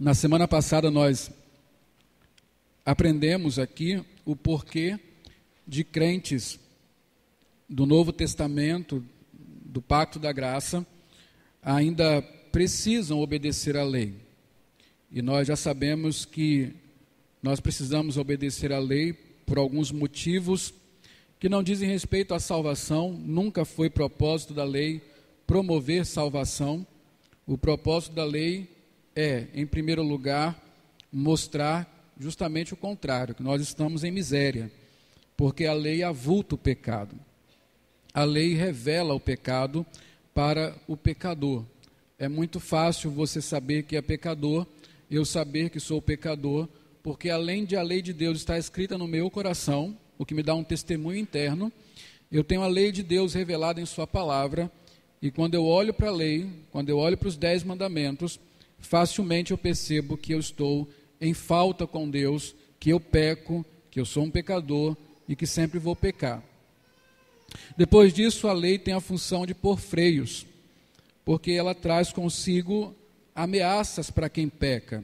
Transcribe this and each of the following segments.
Na semana passada nós aprendemos aqui o porquê de crentes do Novo Testamento, do Pacto da Graça, ainda precisam obedecer à lei. E nós já sabemos que nós precisamos obedecer à lei por alguns motivos que não dizem respeito à salvação. Nunca foi propósito da lei promover salvação. O propósito da lei é, em primeiro lugar, mostrar justamente o contrário, que nós estamos em miséria, porque a lei avulta o pecado. A lei revela o pecado para o pecador. É muito fácil você saber que é pecador, eu saber que sou pecador, porque além de a lei de Deus estar escrita no meu coração, o que me dá um testemunho interno, eu tenho a lei de Deus revelada em sua palavra, e quando eu olho para a lei, quando eu olho para os 10 mandamentos, facilmente eu percebo que eu estou em falta com Deus, que eu peco, que eu sou um pecador e que sempre vou pecar. Depois disso, a lei tem a função de pôr freios, porque ela traz consigo ameaças para quem peca.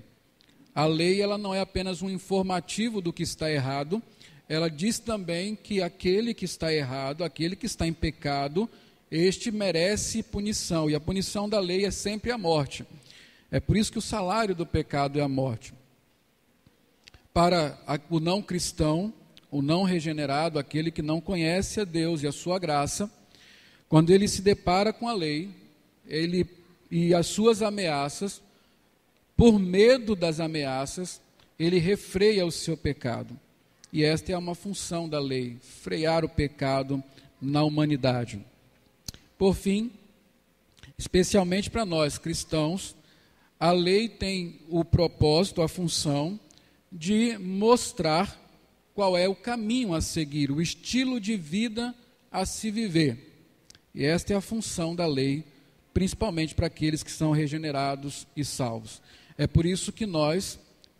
A lei ela não é apenas um informativo do que está errado, ela diz também que aquele que está errado, aquele que está em pecado, este merece punição, e a punição da lei é sempre a morte. É por isso que o salário do pecado é a morte. Para o não cristão, o não regenerado, aquele que não conhece a Deus e a sua graça, quando ele se depara com a lei, ele e as suas ameaças, por medo das ameaças, ele refreia o seu pecado. E esta é uma função da lei, frear o pecado na humanidade. Por fim, especialmente para nós cristãos, a lei tem o propósito, a função de mostrar qual é o caminho a seguir, o estilo de vida a se viver. E esta é a função da lei, principalmente para aqueles que são regenerados e salvos. É por isso que nós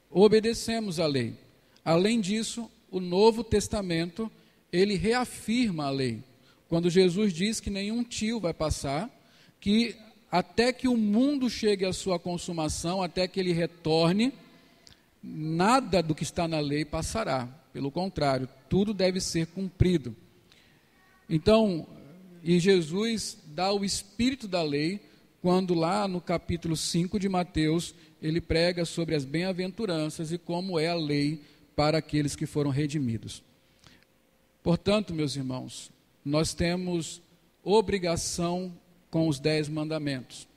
obedecemos à lei. Além disso, o Novo Testamento, ele reafirma a lei. Quando Jesus diz que nenhum tio vai passar, que até que o mundo chegue à sua consumação, até que ele retorne, nada do que está na lei passará. Pelo contrário, tudo deve ser cumprido. Então, e Jesus dá o espírito da lei, quando lá no capítulo 5 de Mateus, ele prega sobre as bem-aventuranças e como é a lei para aqueles que foram redimidos. Portanto, meus irmãos, nós temos obrigação com os 10 mandamentos.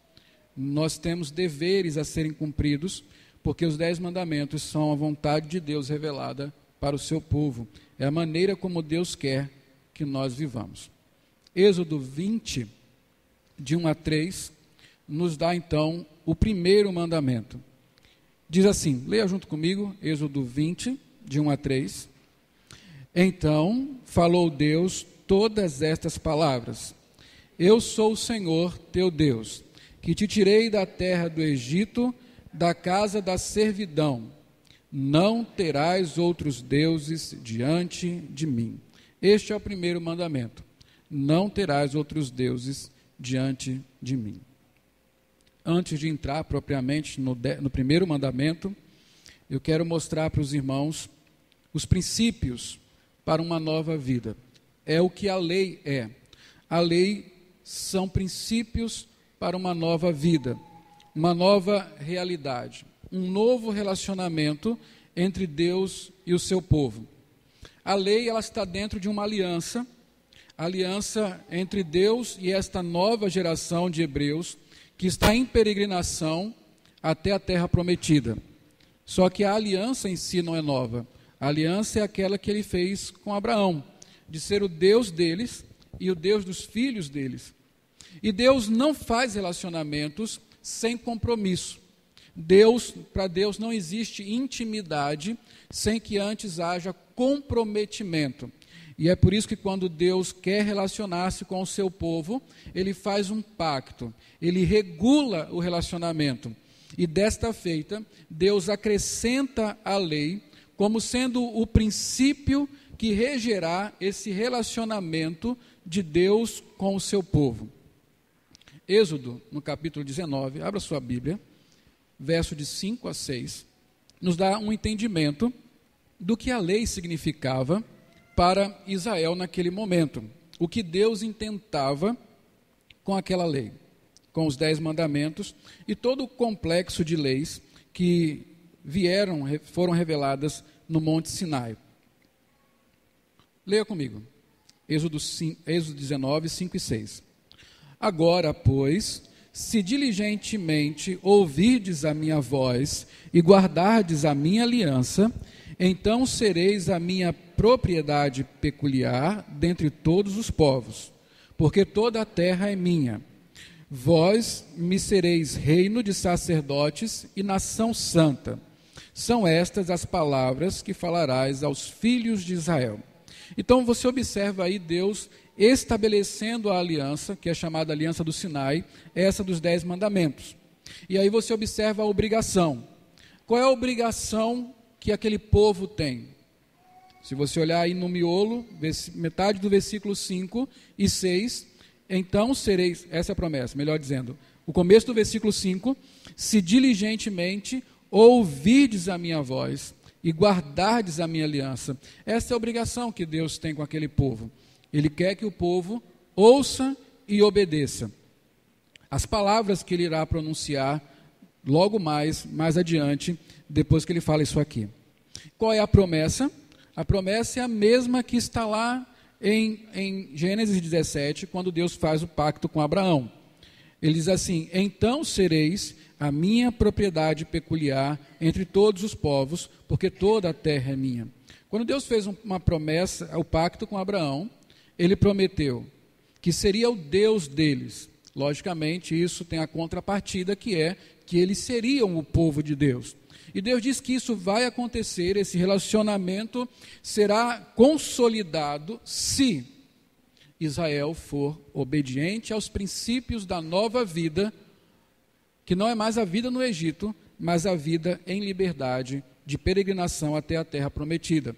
Nós temos deveres a serem cumpridos, porque os 10 mandamentos são a vontade de Deus revelada para o seu povo. É a maneira como Deus quer que nós vivamos. Êxodo 20, de 1 a 3, nos dá então o primeiro mandamento. Diz assim, leia junto comigo, Êxodo 20, de 1 a 3. Então falou Deus todas estas palavras: Eu sou o Senhor teu Deus, que te tirei da terra do Egito, da casa da servidão. Não terás outros deuses diante de mim. Este é o primeiro mandamento. Não terás outros deuses diante de mim. Antes de entrar propriamente no primeiro mandamento, eu quero mostrar para os irmãos os princípios para uma nova vida. É o que a lei é. A lei são princípios para uma nova vida, uma nova realidade, um novo relacionamento entre Deus e o seu povo. A lei ela está dentro de uma aliança entre Deus e esta nova geração de hebreus que está em peregrinação até a terra prometida. Só que a aliança em si não é nova. A aliança é aquela que ele fez com Abraão, de ser o Deus deles e o Deus dos filhos deles. E Deus não faz relacionamentos sem compromisso. Para Deus não existe intimidade sem que antes haja comprometimento. E é por isso que quando Deus quer relacionar-se com o seu povo, ele faz um pacto, ele regula o relacionamento. E desta feita, Deus acrescenta a lei como sendo o princípio que regerá esse relacionamento de Deus com o seu povo. Êxodo, no capítulo 19, abra sua Bíblia. verso de 5 a 6, nos dá um entendimento do que a lei significava para Israel naquele momento. O que Deus intentava com aquela lei, com os 10 mandamentos e todo o complexo de leis que foram reveladas no Monte Sinai. Leia comigo. Êxodo 19, 5 e 6. Agora, pois, se diligentemente ouvirdes a minha voz e guardardes a minha aliança, então sereis a minha propriedade peculiar dentre todos os povos, porque toda a terra é minha. Vós me sereis reino de sacerdotes e nação santa. São estas as palavras que falarás aos filhos de Israel. Então você observa aí Deus estabelecendo a aliança, que é chamada aliança do Sinai, essa dos 10 mandamentos. E aí você observa a obrigação. Qual é a obrigação que aquele povo tem? Se você olhar aí no miolo, metade do versículo 5 e 6, então sereis, essa é a promessa, melhor dizendo, o começo do versículo 5, se diligentemente ouvirdes a minha voz e guardardes a minha aliança. Essa é a obrigação que Deus tem com aquele povo. Ele quer que o povo ouça e obedeça as palavras que ele irá pronunciar logo mais adiante, depois que ele fala isso aqui. Qual é a promessa? A promessa é a mesma que está lá em Gênesis 17, quando Deus faz o pacto com Abraão. Ele diz assim: então sereis a minha propriedade peculiar entre todos os povos, porque toda a terra é minha. Quando Deus fez uma promessa, o pacto com Abraão, ele prometeu que seria o Deus deles. Logicamente, isso tem a contrapartida, que é que eles seriam o povo de Deus. E Deus diz que isso vai acontecer, esse relacionamento será consolidado se Israel for obediente aos princípios da nova vida, que não é mais a vida no Egito, mas a vida em liberdade, de peregrinação até a terra prometida.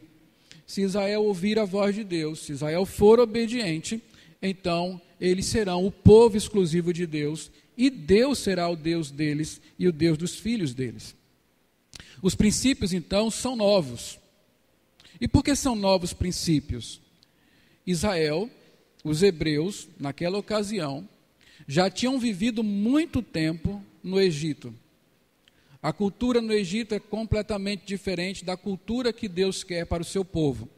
Se Israel ouvir a voz de Deus, se Israel for obediente, então eles serão o povo exclusivo de Deus, e Deus será o Deus deles e o Deus dos filhos deles. Os princípios, então, são novos. E por que são novos princípios? Israel, os hebreus, naquela ocasião, já tinham vivido muito tempo no Egito. A cultura no Egito é completamente diferente da cultura que Deus quer para o seu povo.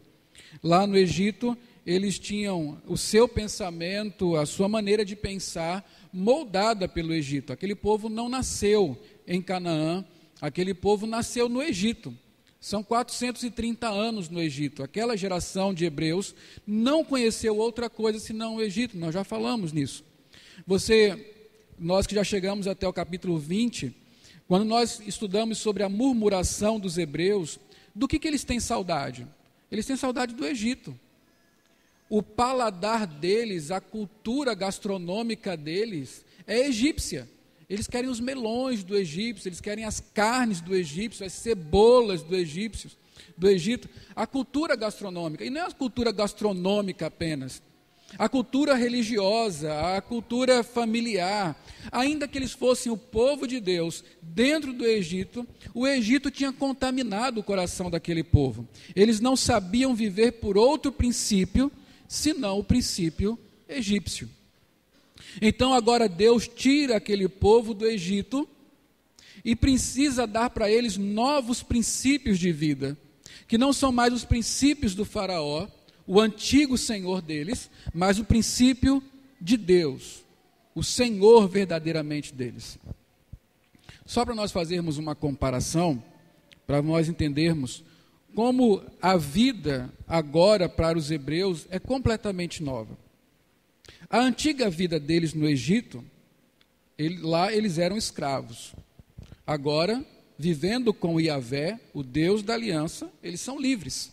Lá no Egito, eles tinham o seu pensamento, a sua maneira de pensar moldada pelo Egito. Aquele povo não nasceu em Canaã, aquele povo nasceu no Egito. São 430 anos no Egito. Aquela geração de hebreus não conheceu outra coisa senão o Egito. Nós já falamos nisso. Nós que já chegamos até o capítulo 20, quando nós estudamos sobre a murmuração dos hebreus, do que eles têm saudade? Eles têm saudade do Egito. O paladar deles, a cultura gastronômica deles é egípcia. Eles querem os melões do Egito, eles querem as carnes do Egito, as cebolas do Egito. A cultura gastronômica, e não é a cultura gastronômica apenas, a cultura religiosa, a cultura familiar. Ainda que eles fossem o povo de Deus dentro do Egito, o Egito tinha contaminado o coração daquele povo. Eles não sabiam viver por outro princípio, senão o princípio egípcio. Então agora Deus tira aquele povo do Egito e precisa dar para eles novos princípios de vida, que não são mais os princípios do faraó, o antigo senhor deles, mas o princípio de Deus, o Senhor verdadeiramente deles. Só para nós fazermos uma comparação, para nós entendermos como a vida agora para os hebreus é completamente nova. A antiga vida deles no Egito, lá eles eram escravos. Agora, vivendo com Yahvé, o Deus da aliança, eles são livres.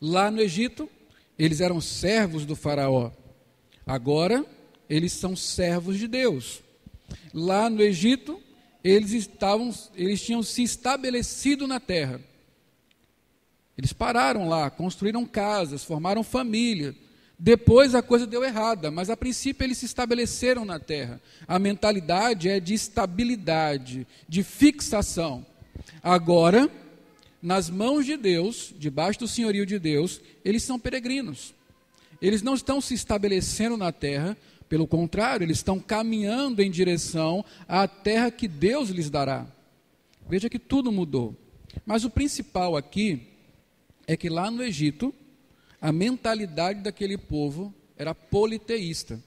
Lá no Egito, eles eram servos do faraó. Agora, eles são servos de Deus. Lá no Egito, eles tinham se estabelecido na terra. Eles pararam lá, construíram casas, formaram família. Depois a coisa deu errada, mas a princípio eles se estabeleceram na terra. A mentalidade é de estabilidade, de fixação. Agora, nas mãos de Deus, debaixo do senhorio de Deus, eles são peregrinos. Eles não estão se estabelecendo na terra, pelo contrário, eles estão caminhando em direção à terra que Deus lhes dará. Veja que tudo mudou. Mas o principal aqui é que lá no Egito, a mentalidade daquele povo era politeísta.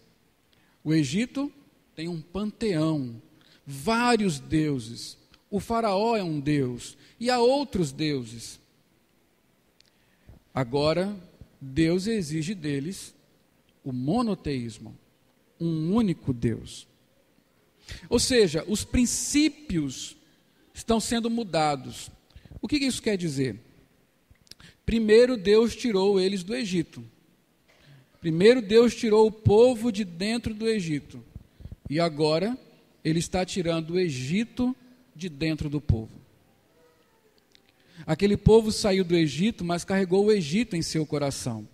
O Egito tem um panteão, vários deuses. O faraó é um deus e há outros deuses. Agora, Deus exige deles o monoteísmo, um único Deus. Ou seja, os princípios estão sendo mudados. O que isso quer dizer? Primeiro Deus tirou eles do Egito. Primeiro Deus tirou o povo de dentro do Egito. E agora Ele está tirando o Egito de dentro do povo. Aquele povo saiu do Egito, mas carregou o Egito em seu coração.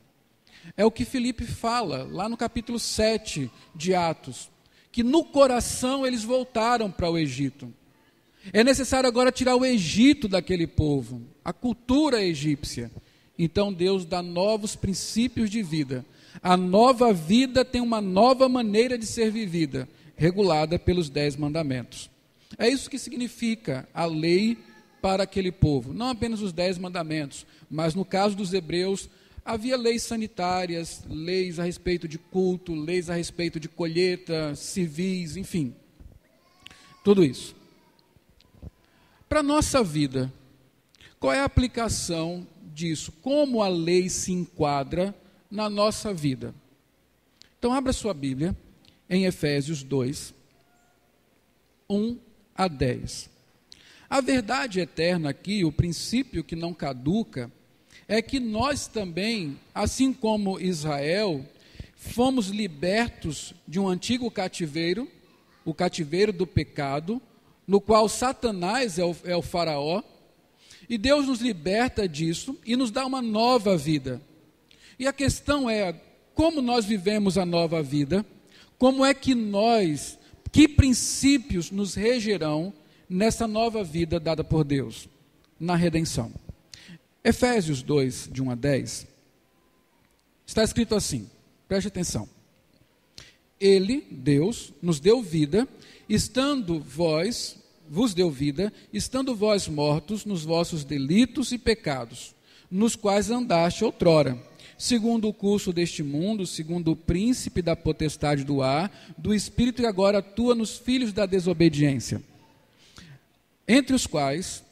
É o que Filipe fala lá no capítulo 7 de Atos, que no coração eles voltaram para o Egito. É necessário agora tirar o Egito daquele povo, a cultura egípcia. Então Deus dá novos princípios de vida. A nova vida tem uma nova maneira de ser vivida, regulada pelos 10 mandamentos. É isso que significa a lei para aquele povo. Não apenas os 10 mandamentos, mas no caso dos hebreus, havia leis sanitárias, leis a respeito de culto, leis a respeito de colheita, civis, enfim. Tudo isso. Para a nossa vida, qual é a aplicação disso? Como a lei se enquadra na nossa vida? Então, abra sua Bíblia em Efésios 2, 1 a 10. A verdade eterna aqui, o princípio que não caduca, é que nós também, assim como Israel, fomos libertos de um antigo cativeiro, o cativeiro do pecado, no qual Satanás é o faraó, e Deus nos liberta disso e nos dá uma nova vida. E a questão é, como nós vivemos a nova vida? Como é que que princípios nos regerão nessa nova vida dada por Deus, na redenção? Efésios 2, de 1 a 10, está escrito assim, preste atenção. Ele, Deus, nos deu vida, vos deu vida, estando vós mortos nos vossos delitos e pecados, nos quais andaste outrora, segundo o curso deste mundo, segundo o príncipe da potestade do ar, do espírito que agora atua nos filhos da desobediência, entre os quais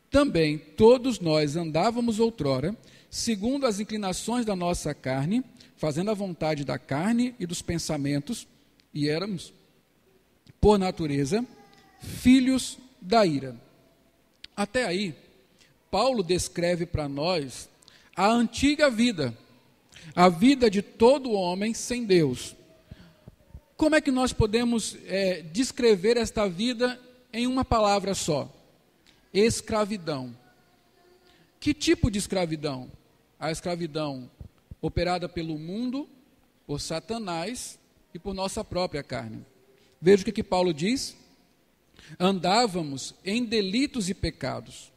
também todos nós andávamos outrora, segundo as inclinações da nossa carne, fazendo a vontade da carne e dos pensamentos, e éramos, por natureza, filhos da ira. Até aí, Paulo descreve para nós a antiga vida, a vida de todo homem sem Deus. Como é que nós podemos descrever esta vida em uma palavra só? Escravidão. Que tipo de escravidão? A escravidão operada pelo mundo, por Satanás e por nossa própria carne. Veja o que Paulo diz. Andávamos em delitos e pecados.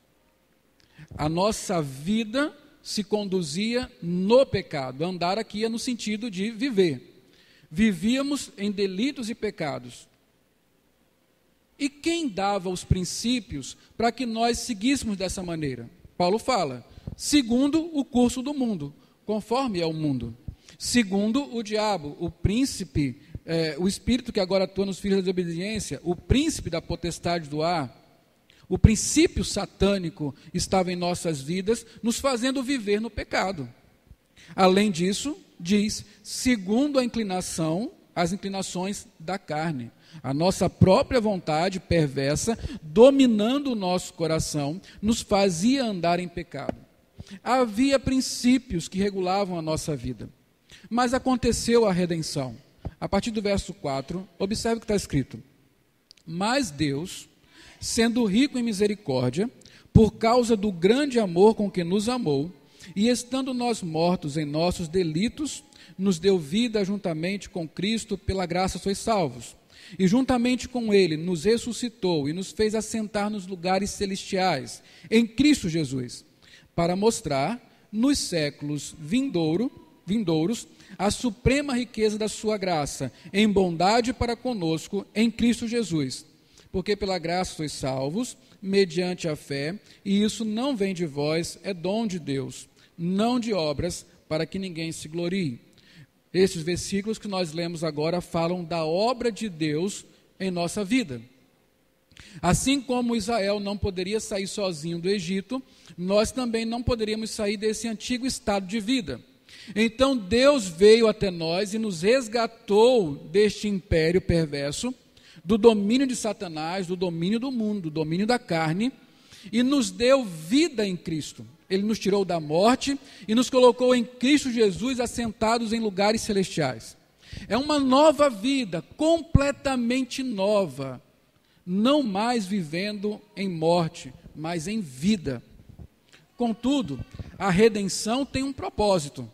A nossa vida se conduzia no pecado. Andar aqui é no sentido de viver. Vivíamos em delitos e pecados. E quem dava os princípios para que nós seguíssemos dessa maneira? Paulo fala, segundo o curso do mundo, conforme é o mundo. Segundo o diabo, o príncipe, o espírito que agora atua nos filhos da desobediência, o príncipe da potestade do ar, o princípio satânico estava em nossas vidas, nos fazendo viver no pecado. Além disso, diz, segundo as inclinações da carne. A nossa própria vontade perversa, dominando o nosso coração, nos fazia andar em pecado. Havia princípios que regulavam a nossa vida. Mas aconteceu a redenção. A partir do verso 4, observe o que está escrito. Mas Deus, sendo rico em misericórdia, por causa do grande amor com que nos amou, e estando nós mortos em nossos delitos, nos deu vida juntamente com Cristo, pela graça sois salvos. E juntamente com Ele nos ressuscitou e nos fez assentar nos lugares celestiais, em Cristo Jesus, para mostrar nos séculos vindouros a suprema riqueza da sua graça, em bondade para conosco, em Cristo Jesus. Porque pela graça sois salvos, mediante a fé, e isso não vem de vós, é dom de Deus, não de obras, para que ninguém se glorie. Estes versículos que nós lemos agora falam da obra de Deus em nossa vida. Assim como Israel não poderia sair sozinho do Egito, nós também não poderíamos sair desse antigo estado de vida. Então Deus veio até nós e nos resgatou deste império perverso, do domínio de Satanás, do domínio do mundo, do domínio da carne, e nos deu vida em Cristo. Ele nos tirou da morte e nos colocou em Cristo Jesus assentados em lugares celestiais. É uma nova vida, completamente nova, não mais vivendo em morte, mas em vida. Contudo, a redenção tem um propósito.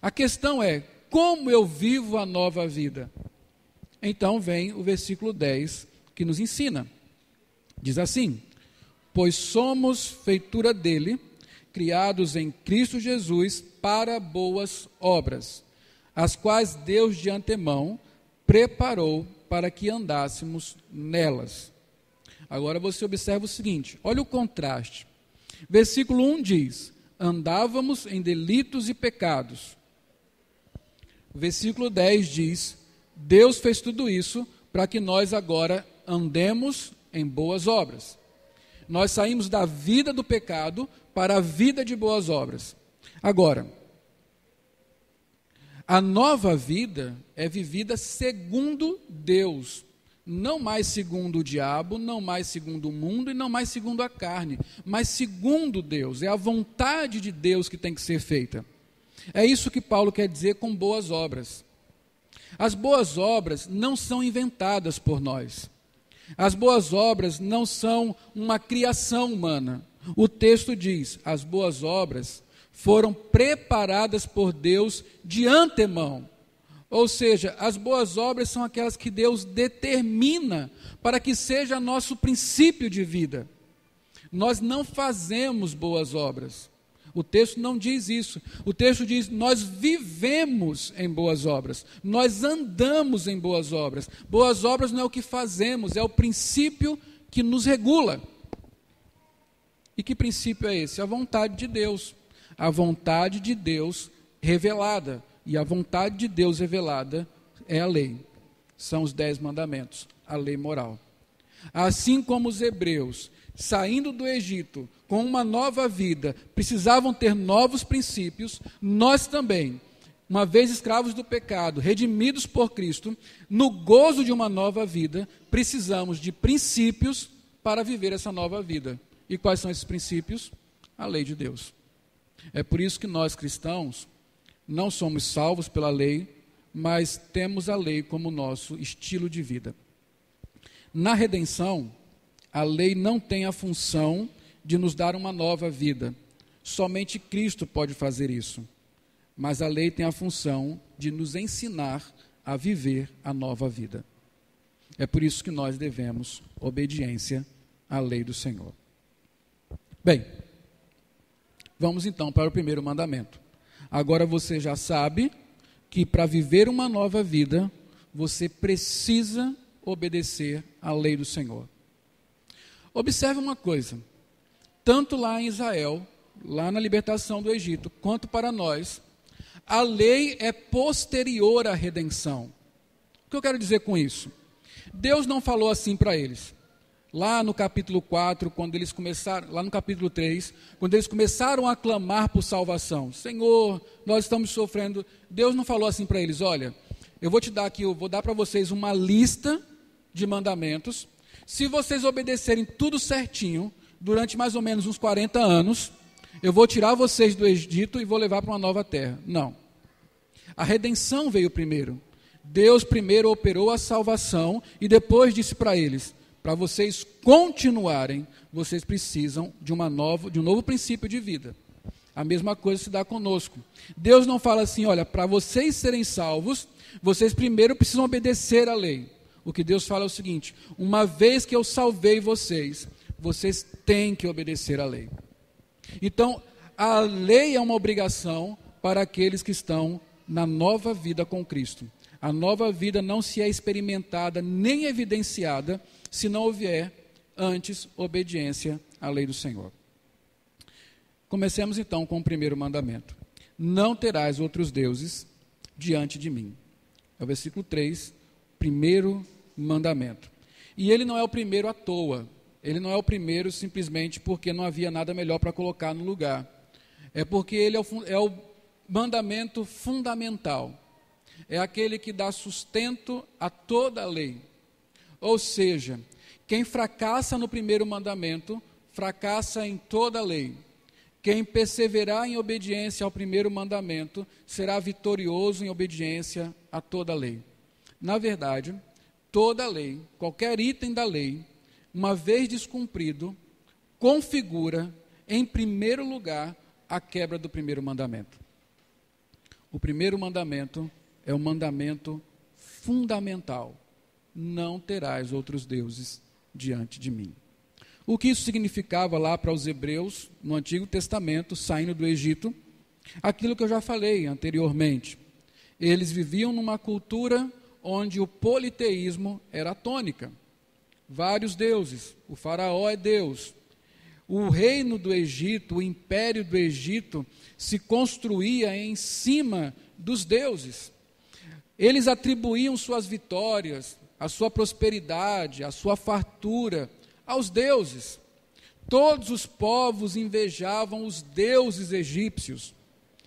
A questão é, como eu vivo a nova vida? Então vem o versículo 10, que nos ensina. Diz assim: pois somos feitura dele, criados em Cristo Jesus para boas obras, as quais Deus de antemão preparou para que andássemos nelas. Agora você observa o seguinte, olha o contraste. Versículo 1 diz, andávamos em delitos e pecados. Versículo 10 diz, Deus fez tudo isso para que nós agora andemos em boas obras. Nós saímos da vida do pecado para a vida de boas obras. Agora, a nova vida é vivida segundo Deus, não mais segundo o diabo, não mais segundo o mundo e não mais segundo a carne, mas segundo Deus. É a vontade de Deus que tem que ser feita. É isso que Paulo quer dizer com boas obras. As boas obras não são inventadas por nós. As boas obras não são uma criação humana. O texto diz, as boas obras foram preparadas por Deus de antemão. Ou seja, as boas obras são aquelas que Deus determina para que seja nosso princípio de vida. Nós não fazemos boas obras. O texto não diz isso. O texto diz, nós vivemos em boas obras. Nós andamos em boas obras. Boas obras não é o que fazemos, é o princípio que nos regula. E que princípio é esse? A vontade de Deus. A vontade de Deus revelada. E a vontade de Deus revelada é a lei. São os 10 mandamentos, a lei moral. Assim como os hebreus, saindo do Egito com uma nova vida, precisavam ter novos princípios, nós também, uma vez escravos do pecado, redimidos por Cristo, no gozo de uma nova vida, precisamos de princípios para viver essa nova vida. E quais são esses princípios? A lei de Deus. É por isso que nós cristãos não somos salvos pela lei, mas temos a lei como nosso estilo de vida. Na redenção, a lei não tem a função de nos dar uma nova vida. Somente Cristo pode fazer isso. Mas a lei tem a função de nos ensinar a viver a nova vida. É por isso que nós devemos obediência à lei do Senhor. Bem, vamos então para o primeiro mandamento. Agora você já sabe que para viver uma nova vida, você precisa obedecer à lei do Senhor. Observe uma coisa, tanto lá em Israel, lá na libertação do Egito, quanto para nós, a lei é posterior à redenção. O que eu quero dizer com isso? Deus não falou assim para eles. Lá no capítulo 4, quando eles começaram, lá no capítulo 3, quando eles começaram a clamar por salvação, Senhor, nós estamos sofrendo, Deus não falou assim para eles, olha, eu vou dar para vocês uma lista de mandamentos, se vocês obedecerem tudo certinho, durante mais ou menos uns 40 anos, eu vou tirar vocês do Egito e vou levar para uma nova terra. Não. A redenção veio primeiro. Deus primeiro operou a salvação e depois disse para eles, para vocês continuarem, vocês precisam de um novo princípio de vida. A mesma coisa se dá conosco. Deus não fala assim, olha, para vocês serem salvos, vocês primeiro precisam obedecer à lei. O que Deus fala é o seguinte, uma vez que eu salvei vocês, vocês têm que obedecer à lei. Então, a lei é uma obrigação para aqueles que estão na nova vida com Cristo. A nova vida não se é experimentada nem evidenciada se não houver antes obediência à lei do Senhor. Comecemos então com o primeiro mandamento. Não terás outros deuses diante de mim. É o versículo 3, primeiro mandamento. E ele não é o primeiro à toa. Ele não é o primeiro simplesmente porque não havia nada melhor para colocar no lugar. É porque ele é o mandamento fundamental. É aquele que dá sustento a toda a lei. Ou seja, quem fracassa no primeiro mandamento, fracassa em toda a lei. Quem perseverar em obediência ao primeiro mandamento, será vitorioso em obediência a toda a lei. Na verdade, toda a lei, qualquer item da lei, uma vez descumprido, configura, em primeiro lugar, a quebra do primeiro mandamento. O primeiro mandamento é o mandamento fundamental. Não terás outros deuses diante de mim. O que isso significava lá para os hebreus, no Antigo Testamento, saindo do Egito? Aquilo que eu já falei anteriormente. Eles viviam numa cultura onde o politeísmo era a tônica. Vários deuses. O faraó é Deus. O reino do Egito, o império do Egito, se construía em cima dos deuses. Eles atribuíam suas vitórias, a sua prosperidade, a sua fartura aos deuses. Todos os povos invejavam os deuses egípcios.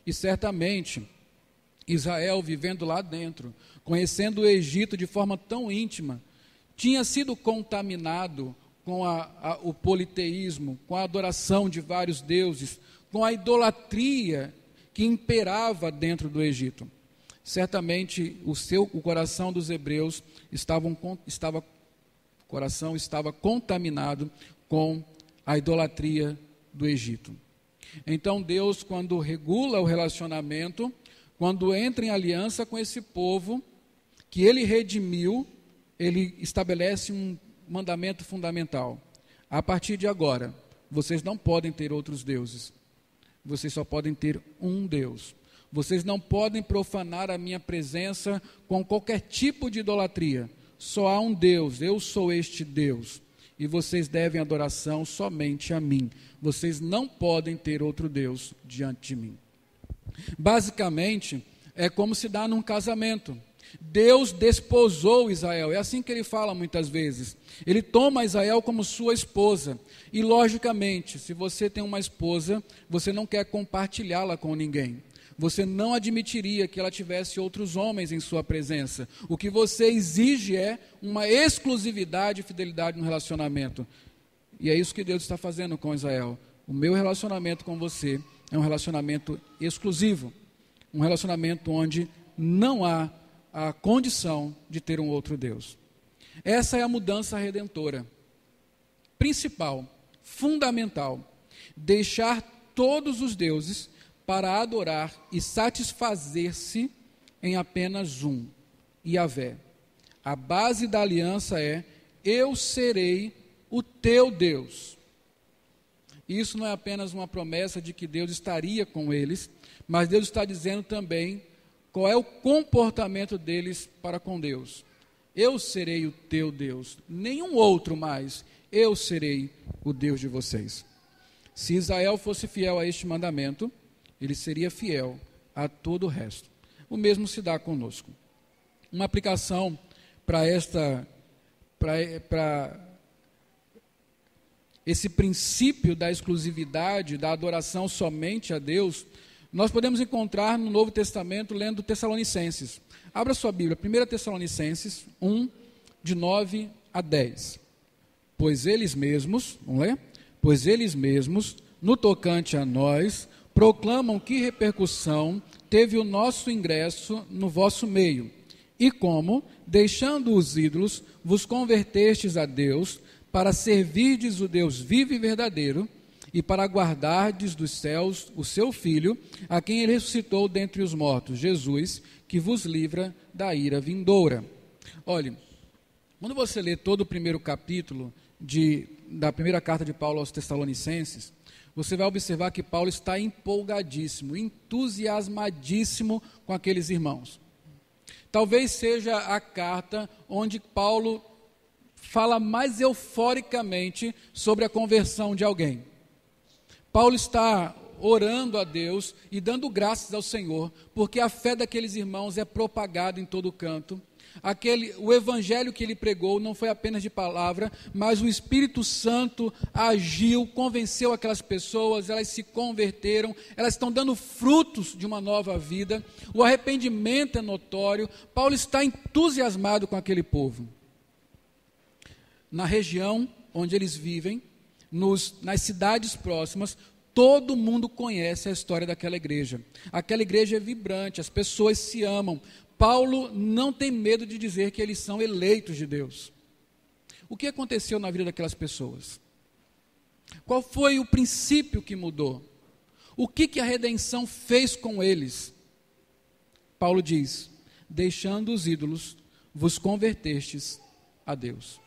E certamente, Israel, vivendo lá dentro, conhecendo o Egito de forma tão íntima, tinha sido contaminado com o politeísmo, com a adoração de vários deuses, com a idolatria que imperava dentro do Egito. Certamente o coração dos hebreus estava contaminado com a idolatria do Egito. Então Deus, quando regula o relacionamento, quando entra em aliança com esse povo, que ele redimiu, ele estabelece um mandamento fundamental. A partir de agora, vocês não podem ter outros deuses. Vocês só podem ter um Deus. Vocês não podem profanar a minha presença com qualquer tipo de idolatria. Só há um Deus, eu sou este Deus. E vocês devem adoração somente a mim. Vocês não podem ter outro Deus diante de mim. Basicamente, é como se dá num casamento. Deus desposou Israel, é assim que ele fala muitas vezes. Ele toma Israel como sua esposa. E logicamente, se você tem uma esposa, você não quer compartilhá-la com ninguém. Você não admitiria que ela tivesse outros homens em sua presença. O que você exige é uma exclusividade e fidelidade no relacionamento. E é isso que Deus está fazendo com Israel. O meu relacionamento com você é um relacionamento exclusivo. Um relacionamento onde não há a condição de ter um outro Deus. Essa é a mudança redentora. Principal, fundamental. Deixar todos os deuses para adorar e satisfazer-se em apenas um, Yahvé. A base da aliança é: eu serei o teu Deus. Isso não é apenas uma promessa de que Deus estaria com eles, mas Deus está dizendo também qual é o comportamento deles para com Deus. Eu serei o teu Deus, nenhum outro mais, eu serei o Deus de vocês. Se Israel fosse fiel a este mandamento, ele seria fiel a todo o resto. O mesmo se dá conosco. Uma aplicação para esse princípio da exclusividade, da adoração somente a Deus, nós podemos encontrar no Novo Testamento lendo Tessalonicenses. Abra sua Bíblia, 1 Tessalonicenses 1, de 9 a 10. Pois eles mesmos, vamos ler? Pois eles mesmos, no tocante a nós, proclamam que repercussão teve o nosso ingresso no vosso meio, e como, deixando os ídolos, vos convertestes a Deus, para servirdes o Deus vivo e verdadeiro, e para guardardes dos céus o seu Filho, a quem ele ressuscitou dentre os mortos, Jesus, que vos livra da ira vindoura. Olhe, quando você lê todo o primeiro capítulo da primeira carta de Paulo aos Tessalonicenses, você vai observar que Paulo está empolgadíssimo, entusiasmadíssimo com aqueles irmãos. Talvez seja a carta onde Paulo fala mais euforicamente sobre a conversão de alguém. Paulo está orando a Deus e dando graças ao Senhor, porque a fé daqueles irmãos é propagada em todo canto. O evangelho que ele pregou não foi apenas de palavra, mas o Espírito Santo agiu, convenceu aquelas pessoas, elas se converteram, elas estão dando frutos de uma nova vida, o arrependimento é notório. Paulo está entusiasmado com aquele povo. Na região onde eles vivem, nas cidades próximas, todo mundo conhece a história daquela igreja. Aquela igreja é vibrante, as pessoas se amam. Paulo não tem medo de dizer que eles são eleitos de Deus. O que aconteceu na vida daquelas pessoas? Qual foi o princípio que mudou? O que a redenção fez com eles? Paulo diz: deixando os ídolos, vos convertestes a Deus.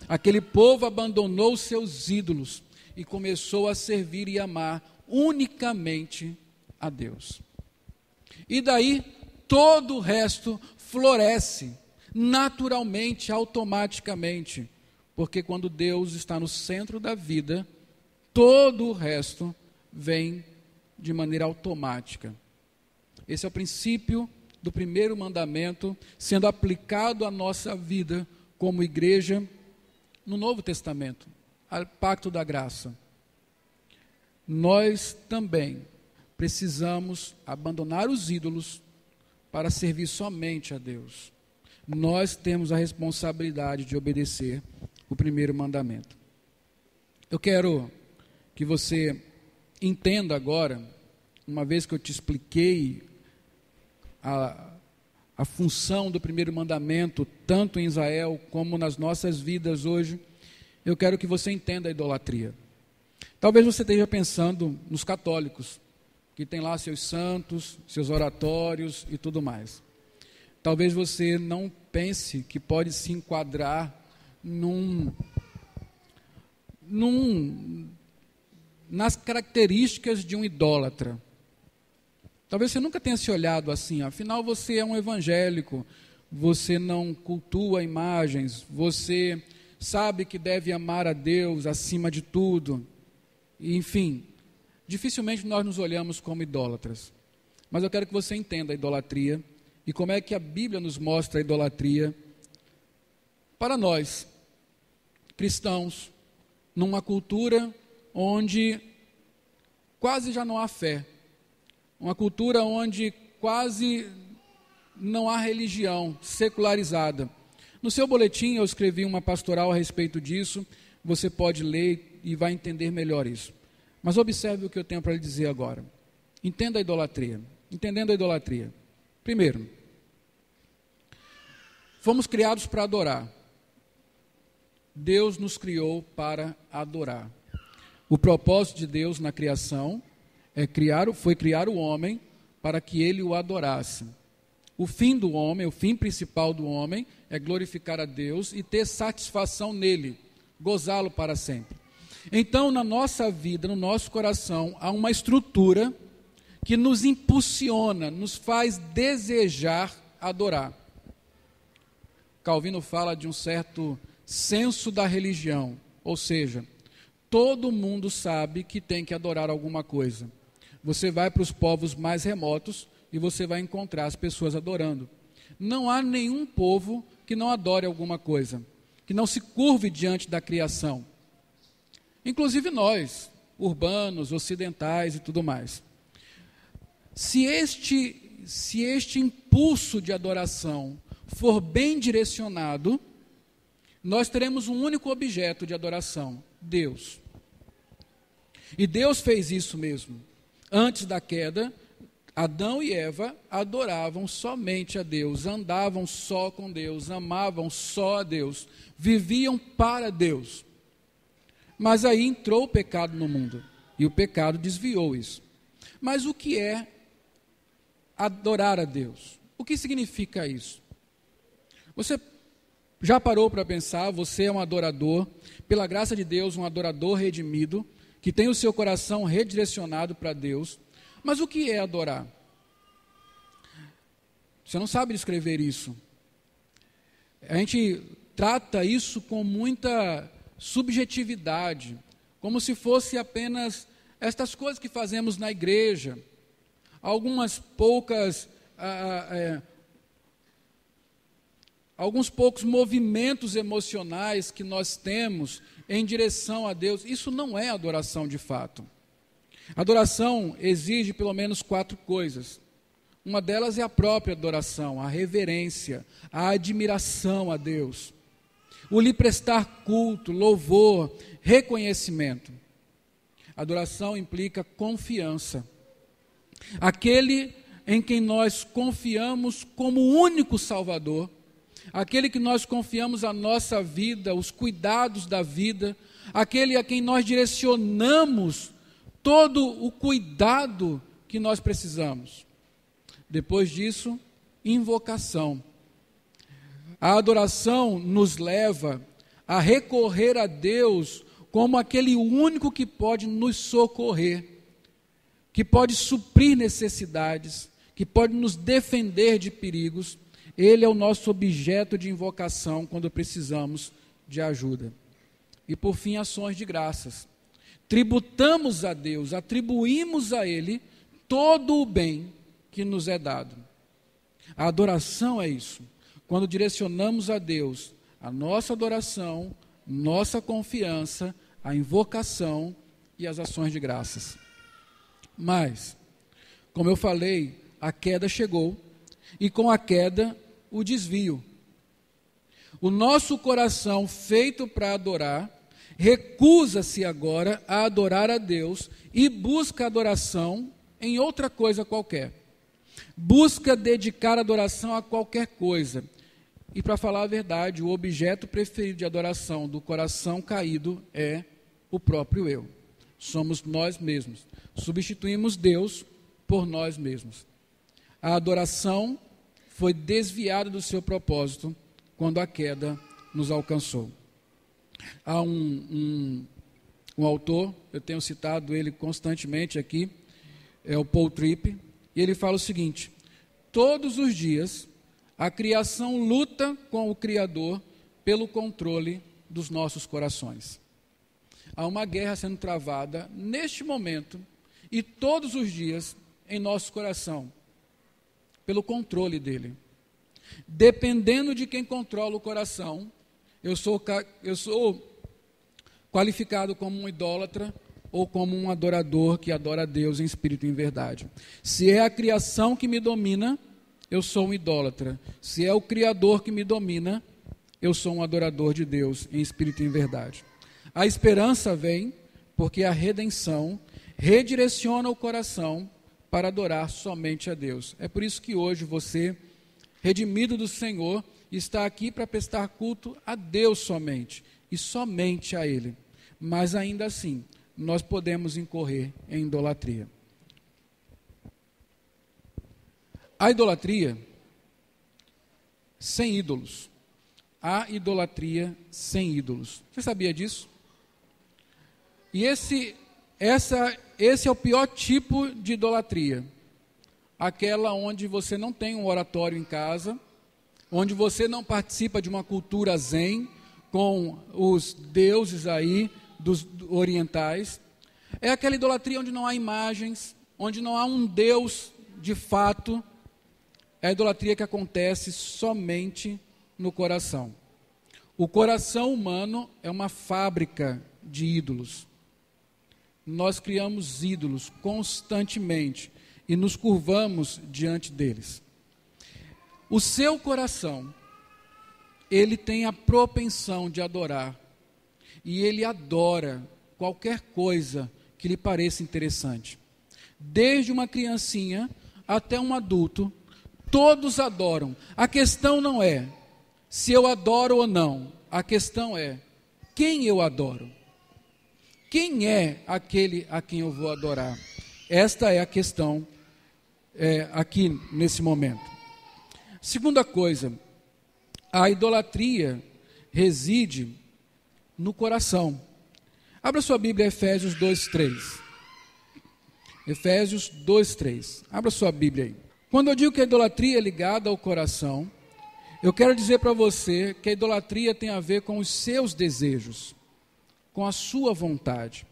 Aquele povo abandonou os seus ídolos e começou a servir e amar unicamente a Deus. E daí todo o resto floresce naturalmente, automaticamente, porque quando Deus está no centro da vida, todo o resto vem de maneira automática. Esse é o princípio do primeiro mandamento sendo aplicado à nossa vida como igreja no Novo Testamento, ao pacto da graça. Nós também precisamos abandonar os ídolos para servir somente a Deus. Nós temos a responsabilidade de obedecer o primeiro mandamento. Eu quero que você entenda agora, uma vez que eu te expliquei a função do primeiro mandamento, tanto em Israel como nas nossas vidas hoje, eu quero que você entenda a idolatria. Talvez você esteja pensando nos católicos, que tem lá seus santos, seus oratórios e tudo mais. Talvez você não pense que pode se enquadrar nas características de um idólatra. Talvez você nunca tenha se olhado assim, afinal você é um evangélico, você não cultua imagens, você sabe que deve amar a Deus acima de tudo, enfim. Dificilmente nós nos olhamos como idólatras, mas eu quero que você entenda a idolatria e como é que a Bíblia nos mostra a idolatria para nós, cristãos, numa cultura onde quase já não há fé, uma cultura onde quase não há religião secularizada. No seu boletim eu escrevi uma pastoral a respeito disso, você pode ler e vai entender melhor isso. Mas observe o que eu tenho para lhe dizer agora. Entenda a idolatria. Entendendo a idolatria. Primeiro, fomos criados para adorar. Deus nos criou para adorar. O propósito de Deus na criação foi criar o homem para que ele o adorasse. O fim do homem, o fim principal do homem é glorificar a Deus e ter satisfação nele, gozá-lo para sempre. Então, na nossa vida, no nosso coração, há uma estrutura que nos impulsiona, nos faz desejar adorar. Calvino fala de um certo senso da religião, ou seja, todo mundo sabe que tem que adorar alguma coisa. Você vai para os povos mais remotos e você vai encontrar as pessoas adorando. Não há nenhum povo que não adore alguma coisa, que não se curve diante da criação. Inclusive nós, urbanos, ocidentais e tudo mais. Se este impulso de adoração for bem direcionado, nós teremos um único objeto de adoração: Deus. E Deus fez isso mesmo. Antes da queda, Adão e Eva adoravam somente a Deus, andavam só com Deus, amavam só a Deus, viviam para Deus. Mas aí entrou o pecado no mundo. e o pecado desviou isso. Mas o que é adorar a Deus? O que significa isso? Você já parou para pensar, você é um adorador, pela graça de Deus, um adorador redimido, que tem o seu coração redirecionado para Deus, mas o que é adorar? Você não sabe descrever isso. A gente trata isso com muita subjetividade, como se fosse apenas estas coisas que fazemos na igreja, alguns poucos movimentos emocionais que nós temos em direção a Deus. Isso não é adoração de fato. Adoração exige pelo menos 4 coisas. Uma delas é a própria adoração, a reverência, a admiração a Deus, o lhe prestar culto, louvor, reconhecimento. Adoração implica confiança. Aquele em quem nós confiamos como único Salvador, aquele que nós confiamos a nossa vida, os cuidados da vida, aquele a quem nós direcionamos todo o cuidado que nós precisamos. Depois disso, invocação. A adoração nos leva a recorrer a Deus como aquele único que pode nos socorrer, que pode suprir necessidades, que pode nos defender de perigos. Ele é o nosso objeto de invocação quando precisamos de ajuda. E por fim, ações de graças. Tributamos a Deus, atribuímos a Ele todo o bem que nos é dado. A adoração é isso. Quando direcionamos a Deus a nossa adoração, nossa confiança, a invocação e as ações de graças. Mas, como eu falei, a queda chegou e com a queda o desvio. O nosso coração feito para adorar recusa-se agora a adorar a Deus e busca adoração em outra coisa qualquer. Busca dedicar adoração a qualquer coisa. E para falar a verdade, o objeto preferido de adoração do coração caído é o próprio eu. Somos nós mesmos. Substituímos Deus por nós mesmos. A adoração foi desviada do seu propósito quando a queda nos alcançou. Há um autor, eu tenho citado ele constantemente aqui, é o Paul Tripp, e ele fala o seguinte: todos os dias a criação luta com o Criador pelo controle dos nossos corações. Há uma guerra sendo travada neste momento e todos os dias em nosso coração, pelo controle dele. Dependendo de quem controla o coração, eu sou qualificado como um idólatra ou como um adorador que adora a Deus em espírito e em verdade. Se é a criação que me domina, eu sou um idólatra. Se é o Criador que me domina, eu sou um adorador de Deus em espírito e em verdade. A esperança vem porque a redenção redireciona o coração para adorar somente a Deus. É por isso que hoje você, redimido do Senhor, está aqui para prestar culto a Deus somente, e somente a Ele. Mas ainda assim, nós podemos incorrer em idolatria. A idolatria sem ídolos. A idolatria sem ídolos. Você sabia disso? E esse é o pior tipo de idolatria. Aquela onde você não tem um oratório em casa, onde você não participa de uma cultura zen, com os deuses aí dos orientais. É aquela idolatria onde não há imagens, onde não há um Deus de fato. É a idolatria que acontece somente no coração. O coração humano é uma fábrica de ídolos. Nós criamos ídolos constantemente e nos curvamos diante deles. O seu coração, ele tem a propensão de adorar, e ele adora qualquer coisa que lhe pareça interessante. Desde uma criancinha até um adulto, todos adoram. A questão não é se eu adoro ou não, a questão é quem eu adoro. Quem é aquele a quem eu vou adorar? Esta é a questão aqui nesse momento. Segunda coisa, a idolatria reside no coração. Abra sua Bíblia, Efésios 2:3. Efésios 2:3. Abra sua Bíblia aí. Quando eu digo que a idolatria é ligada ao coração, eu quero dizer para você que a idolatria tem a ver com os seus desejos, com a sua vontade.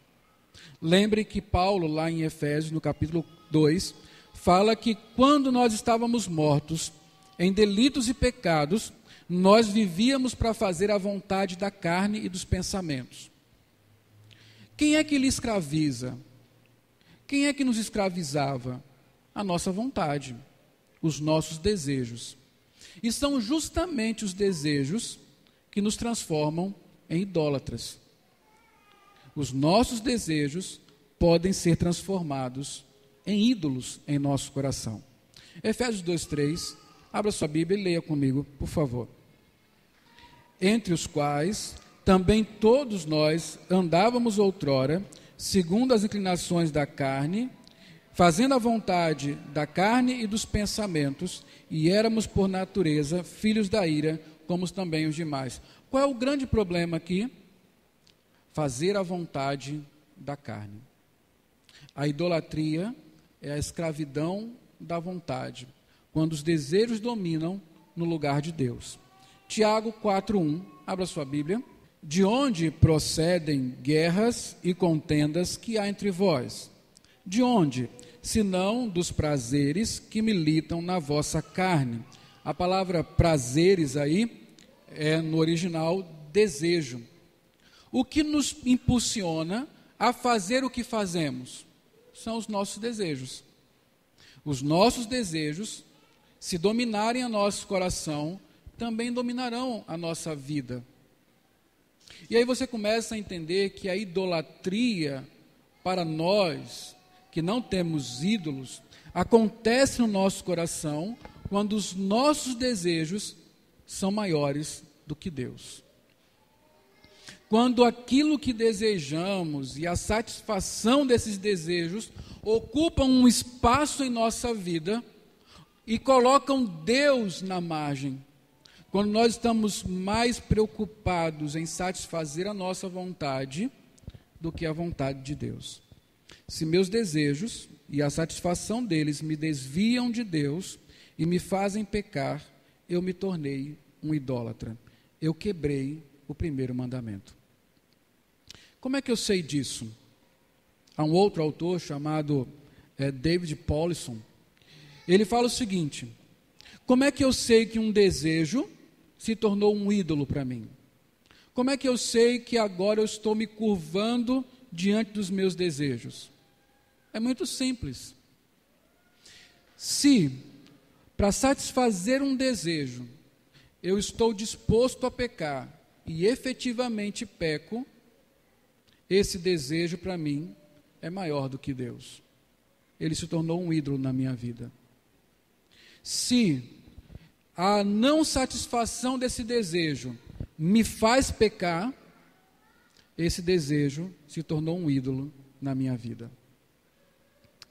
Lembre que Paulo, lá em Efésios, no capítulo 2, fala que quando nós estávamos mortos em delitos e pecados, nós vivíamos para fazer a vontade da carne e dos pensamentos. Quem é que lhe escraviza? Quem é que nos escravizava? A nossa vontade, os nossos desejos. E são justamente os desejos que nos transformam em idólatras. Os nossos desejos podem ser transformados em ídolos em nosso coração. Efésios 2:3, abra sua Bíblia e leia comigo, por favor. Entre os quais também todos nós andávamos outrora, segundo as inclinações da carne, fazendo a vontade da carne e dos pensamentos, e éramos por natureza filhos da ira, como também os demais. Qual é o grande problema aqui? Fazer a vontade da carne. A idolatria é a escravidão da vontade, quando os desejos dominam no lugar de Deus. Tiago 4:1, abra sua Bíblia. De onde procedem guerras e contendas que há entre vós? De onde? Senão dos prazeres que militam na vossa carne. A palavra prazeres aí é no original desejo. O que nos impulsiona a fazer o que fazemos? São os nossos desejos. Os nossos desejos, se dominarem o nosso coração, também dominarão a nossa vida. E aí você começa a entender que a idolatria, para nós que não temos ídolos, acontece no nosso coração quando os nossos desejos são maiores do que Deus. Quando aquilo que desejamos e a satisfação desses desejos ocupam um espaço em nossa vida e colocam Deus na margem. Quando nós estamos mais preocupados em satisfazer a nossa vontade do que a vontade de Deus. Se meus desejos e a satisfação deles me desviam de Deus e me fazem pecar, eu me tornei um idólatra. Eu quebrei o primeiro mandamento. Como é que eu sei disso? Há um outro autor chamado David Powlison. Ele fala o seguinte: como é que eu sei que um desejo se tornou um ídolo para mim? Como é que eu sei que agora eu estou me curvando diante dos meus desejos? É muito simples. Se, para satisfazer um desejo, eu estou disposto a pecar e efetivamente peco, esse desejo para mim é maior do que Deus. Ele se tornou um ídolo na minha vida. Se a não satisfação desse desejo me faz pecar, esse desejo se tornou um ídolo na minha vida.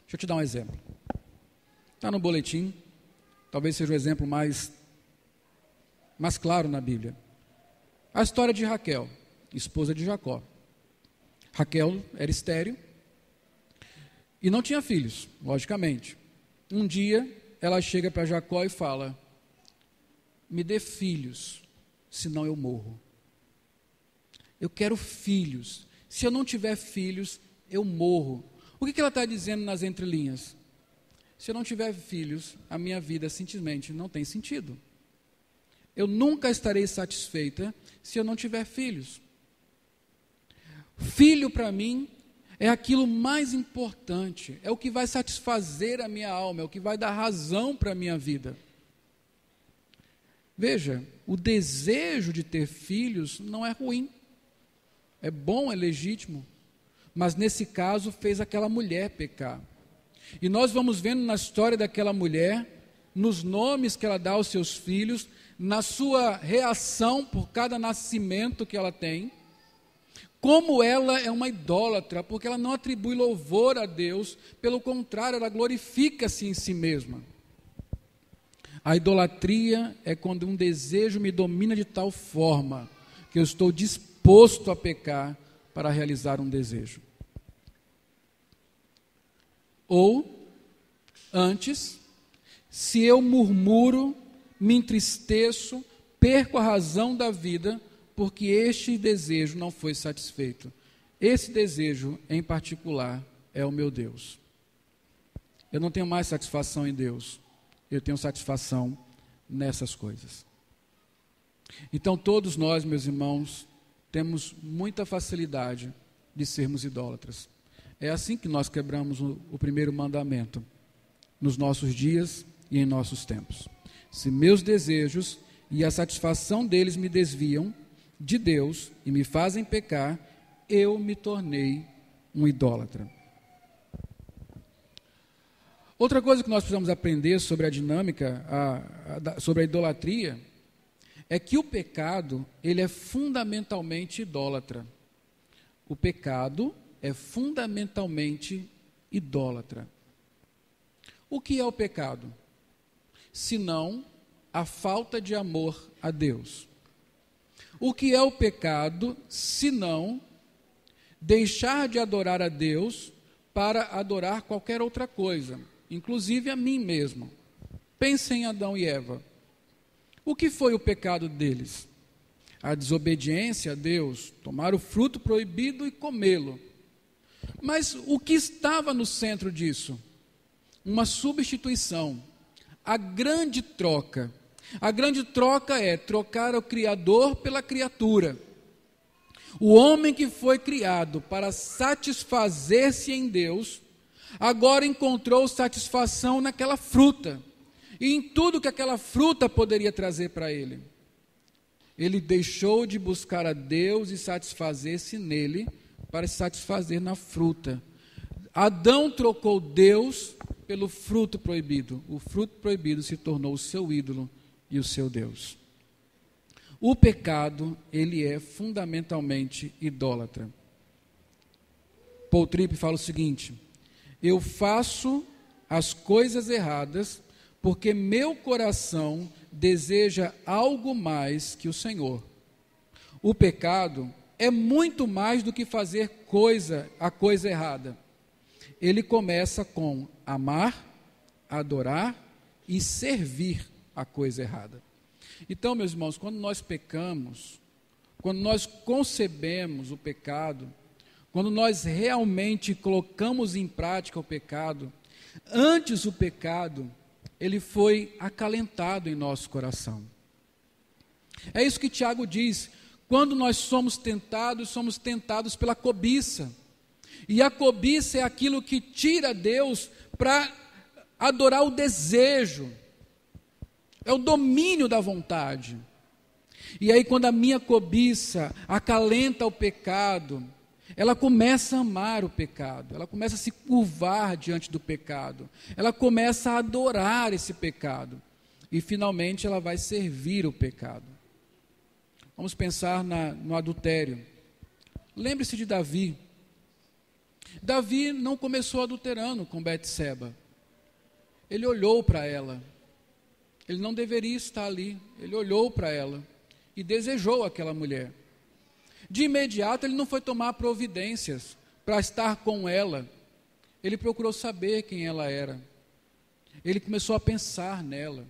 Deixa eu te dar um exemplo. Está no boletim, talvez seja o exemplo mais claro na Bíblia. A história de Raquel, esposa de Jacó. Raquel era estéril e não tinha filhos, logicamente. Um dia ela chega para Jacó e fala: me dê filhos, senão eu morro. Eu quero filhos. Se eu não tiver filhos, eu morro. O que ela está dizendo nas entrelinhas? Se eu não tiver filhos, a minha vida simplesmente não tem sentido. Eu nunca estarei satisfeita se eu não tiver filhos. Filho para mim é aquilo mais importante, é o que vai satisfazer a minha alma, é o que vai dar razão para a minha vida. Veja, o desejo de ter filhos não é ruim, é bom, é legítimo, mas nesse caso fez aquela mulher pecar. E nós vamos vendo na história daquela mulher, nos nomes que ela dá aos seus filhos, na sua reação por cada nascimento que ela tem, como ela é uma idólatra, porque ela não atribui louvor a Deus, pelo contrário, ela glorifica-se em si mesma. A idolatria é quando um desejo me domina de tal forma que eu estou disposto a pecar para realizar um desejo. Ou, antes, se eu murmuro, me entristeço, perco a razão da vida, porque este desejo não foi satisfeito. Esse desejo, em particular, é o meu Deus. Eu não tenho mais satisfação em Deus, eu tenho satisfação nessas coisas. Então, todos nós, meus irmãos, temos muita facilidade de sermos idólatras. É assim que nós quebramos o primeiro mandamento, nos nossos dias e em nossos tempos. Se meus desejos e a satisfação deles me desviam de Deus e me fazem pecar, eu me tornei um idólatra. Outra coisa que nós precisamos aprender sobre a dinâmica, sobre a idolatria, é que o pecado, ele é fundamentalmente idólatra. O pecado é fundamentalmente idólatra. O que é o pecado? Senão a falta de amor a Deus. O que é o pecado, senão deixar de adorar a Deus para adorar qualquer outra coisa, inclusive a mim mesmo. Pensem em Adão e Eva. O que foi o pecado deles? A desobediência a Deus, tomar o fruto proibido e comê-lo. Mas o que estava no centro disso? Uma substituição, a grande troca. A grande troca é trocar o Criador pela criatura. O homem que foi criado para satisfazer-se em Deus, agora encontrou satisfação naquela fruta, e em tudo que aquela fruta poderia trazer para ele. Ele deixou de buscar a Deus e satisfazer-se nele, para se satisfazer na fruta. Adão trocou Deus pelo fruto proibido. O fruto proibido se tornou o seu ídolo e o seu Deus. O pecado, ele é fundamentalmente idólatra. Paul Tripp fala o seguinte: eu faço as coisas erradas porque meu coração deseja algo mais que o Senhor. O pecado é muito mais do que fazer a coisa errada. Ele começa com amar, adorar e servir a coisa errada. Então, meus irmãos, quando nós pecamos, quando nós concebemos o pecado, quando nós realmente colocamos em prática o pecado, antes o pecado, ele foi acalentado em nosso coração. É isso que Tiago diz: quando nós somos tentados pela cobiça. E a cobiça é aquilo que tira Deus para adorar o desejo. É o domínio da vontade. E aí, quando a minha cobiça acalenta o pecado, ela começa a amar o pecado, ela começa a se curvar diante do pecado, ela começa a adorar esse pecado, e finalmente ela vai servir o pecado. Vamos pensar no adultério. Lembre-se de Davi. Davi não começou adulterando com Betseba. Ele olhou para ela. Ele não deveria estar ali. Ele olhou para ela e desejou aquela mulher. De imediato ele não foi tomar providências para estar com ela. Ele procurou saber quem ela era. Ele começou a pensar nela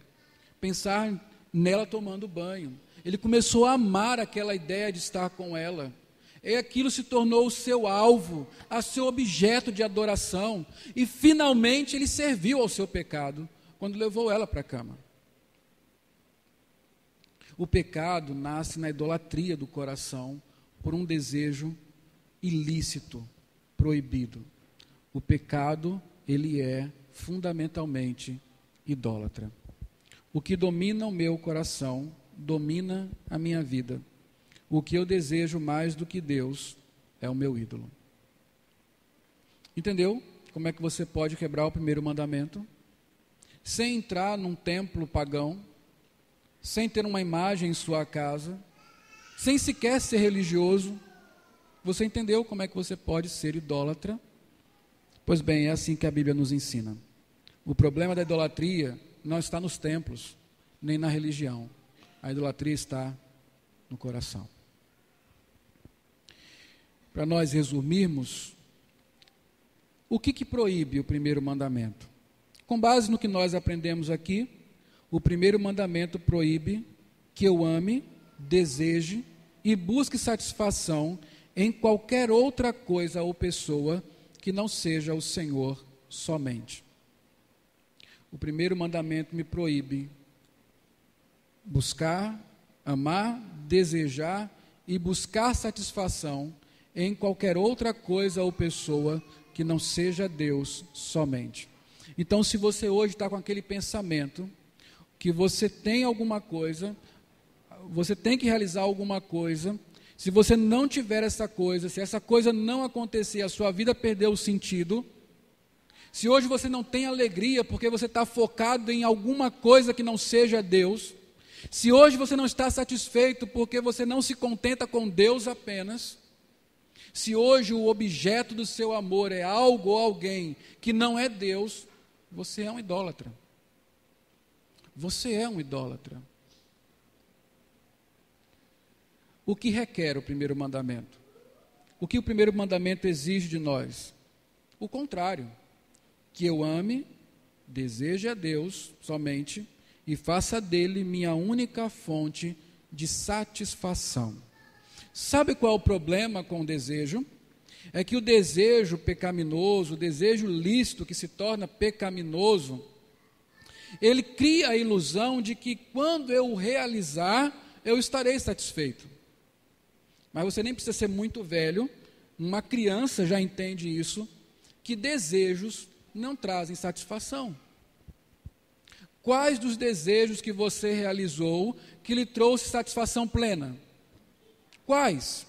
tomando banho. Ele começou a amar aquela ideia de estar com ela. E aquilo se tornou o seu alvo, o seu objeto de adoração. E finalmente ele serviu ao seu pecado, quando levou ela para a cama. O pecado nasce na idolatria do coração, por um desejo ilícito, proibido. O pecado, ele é fundamentalmente idólatra. O que domina o meu coração, domina a minha vida. O que eu desejo mais do que Deus é o meu ídolo. Entendeu como é que você pode quebrar o primeiro mandamento? Sem entrar num templo pagão, sem ter uma imagem em sua casa, sem sequer ser religioso, Você entendeu como é que você pode ser idólatra? Pois bem, é assim que a Bíblia nos ensina. O problema da idolatria não está nos templos, nem na religião. A idolatria está no coração. Para nós resumirmos, o que proíbe o primeiro mandamento? Com base no que nós aprendemos aqui, o primeiro mandamento proíbe que eu ame, deseje e busque satisfação em qualquer outra coisa ou pessoa que não seja o Senhor somente. O primeiro mandamento me proíbe buscar, amar, desejar e buscar satisfação em qualquer outra coisa ou pessoa que não seja Deus somente. Então, se você hoje está com aquele pensamento que você tem alguma coisa, você tem que realizar alguma coisa, se você não tiver essa coisa, se essa coisa não acontecer, a sua vida perdeu o sentido. Se hoje você não tem alegria porque você está focado em alguma coisa que não seja Deus, se hoje você não está satisfeito porque você não se contenta com Deus apenas, se hoje o objeto do seu amor é algo ou alguém que não é Deus, você é um idólatra. Você é um idólatra. O que requer o primeiro mandamento? O que o primeiro mandamento exige de nós? O contrário, que eu ame, deseje a Deus somente e faça dele minha única fonte de satisfação. Sabe qual é o problema com o desejo? É que o desejo pecaminoso, o desejo lícito que se torna pecaminoso, ele cria a ilusão de que quando eu o realizar, eu estarei satisfeito. Mas você nem precisa ser muito velho, uma criança já entende isso, que desejos não trazem satisfação. Quais dos desejos que você realizou que lhe trouxe satisfação plena? Quais?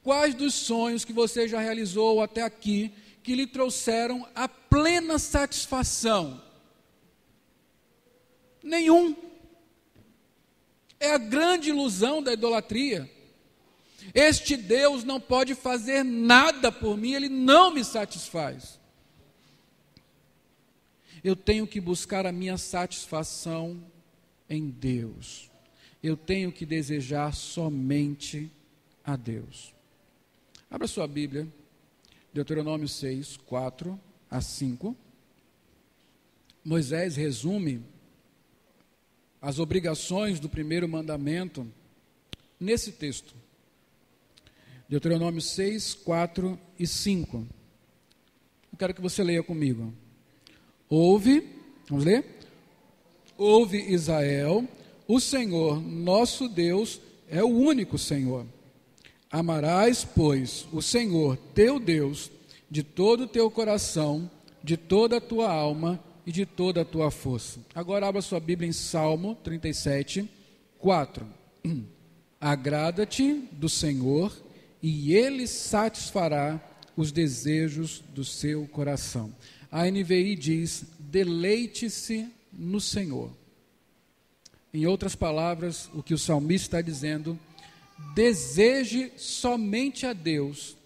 Quais dos sonhos que você já realizou até aqui que lhe trouxeram a plena satisfação? Nenhum. É a grande ilusão da idolatria. Este Deus não pode fazer nada por mim, Ele não me satisfaz. Eu tenho que buscar a minha satisfação em Deus. Eu tenho que desejar somente a Deus. Abra sua Bíblia, Deuteronômio 6, 4 a 5. Moisés resume as obrigações do primeiro mandamento nesse texto. Deuteronômio 6, 4 e 5. Eu quero que você leia comigo. Ouve, vamos ler? Ouve, Israel, o Senhor, nosso Deus, é o único Senhor. Amarás, pois, o Senhor, teu Deus, de todo o teu coração, de toda a tua alma e de toda a tua força. Agora abra sua Bíblia em Salmo 37, 4. Agrada-te do Senhor, e Ele satisfará os desejos do seu coração. A NVI diz, deleite-se no Senhor. Em outras palavras, o que o salmista está dizendo, deseje somente a Deus,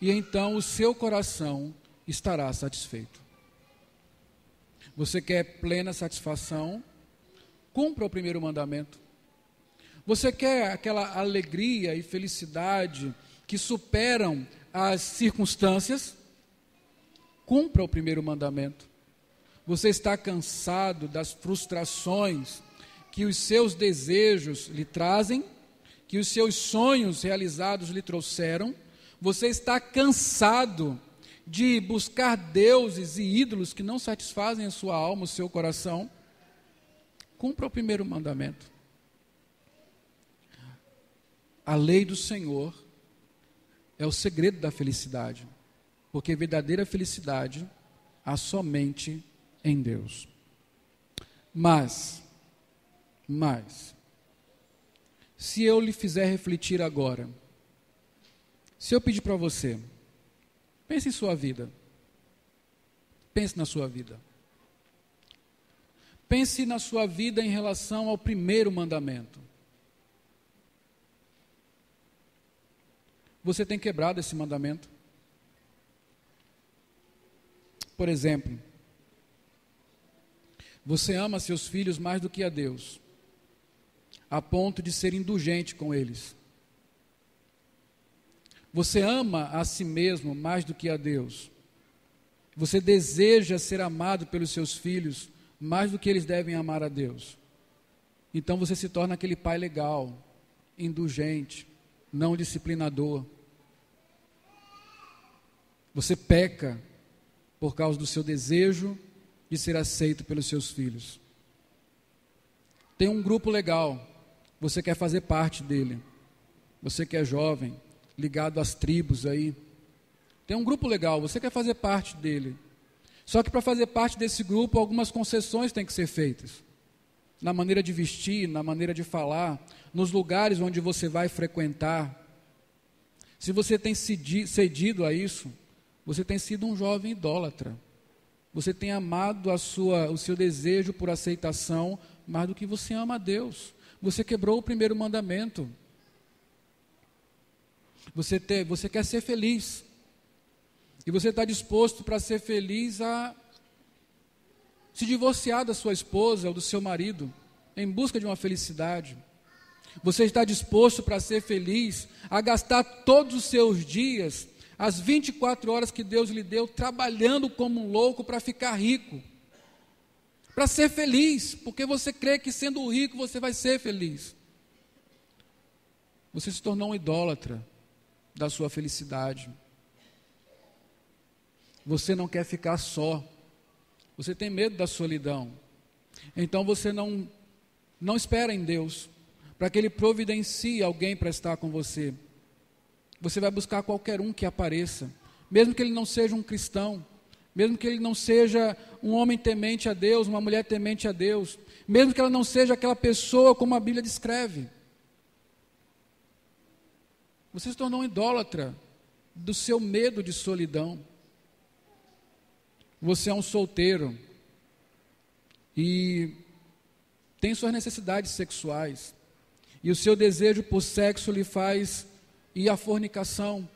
e então o seu coração estará satisfeito. Você quer plena satisfação? Cumpra o primeiro mandamento. Você quer aquela alegria e felicidade que superam as circunstâncias? Cumpra o primeiro mandamento. Você está cansado das frustrações que os seus desejos lhe trazem, que os seus sonhos realizados lhe trouxeram? Você está cansado de buscar deuses e ídolos que não satisfazem a sua alma, o seu coração? Cumpra o primeiro mandamento. A lei do Senhor é o segredo da felicidade, porque verdadeira felicidade há somente em Deus. Mas, se eu lhe fizer refletir agora, se eu pedir para você, pense em sua vida, pense na sua vida, pense na sua vida em relação ao primeiro mandamento. você tem quebrado esse mandamento. Por exemplo, você ama seus filhos mais do que a Deus, a ponto de ser indulgente com eles. Você ama a si mesmo mais do que a Deus. Você deseja ser amado pelos seus filhos mais do que eles devem amar a Deus. Então você se torna aquele pai legal, indulgente, não disciplinador. Você peca por causa do seu desejo de ser aceito pelos seus filhos. Tem um grupo legal, você quer fazer parte dele. Você que é jovem, ligado às tribos aí. Tem um grupo legal, você quer fazer parte dele. Só que para fazer parte desse grupo, algumas concessões têm que ser feitas. Na maneira de vestir, na maneira de falar, nos lugares onde você vai frequentar. Se você tem cedido a isso, você tem sido um jovem idólatra. Você tem amado o seu desejo por aceitação mais do que você ama a Deus. Você quebrou o primeiro mandamento. Você quer ser feliz. E você está disposto para ser feliz a se divorciar da sua esposa ou do seu marido, em busca de uma felicidade. Você está disposto para ser feliz a gastar todos os seus dias, as 24 horas que Deus lhe deu, trabalhando como um louco para ficar rico. Para ser feliz, porque você crê que sendo rico você vai ser feliz. Você se tornou um idólatra da sua felicidade. Você não quer ficar só. Você tem medo da solidão. Então você não espera em Deus para que Ele providencie alguém para estar com você. Você vai buscar qualquer um que apareça, mesmo que ele não seja um cristão, mesmo que ele não seja um homem temente a Deus, uma mulher temente a Deus, mesmo que ela não seja aquela pessoa como a Bíblia descreve. Você se tornou um idólatra do seu medo de solidão. Você é um solteiro e tem suas necessidades sexuais, e o seu desejo por sexo lhe faz ir à fornicação,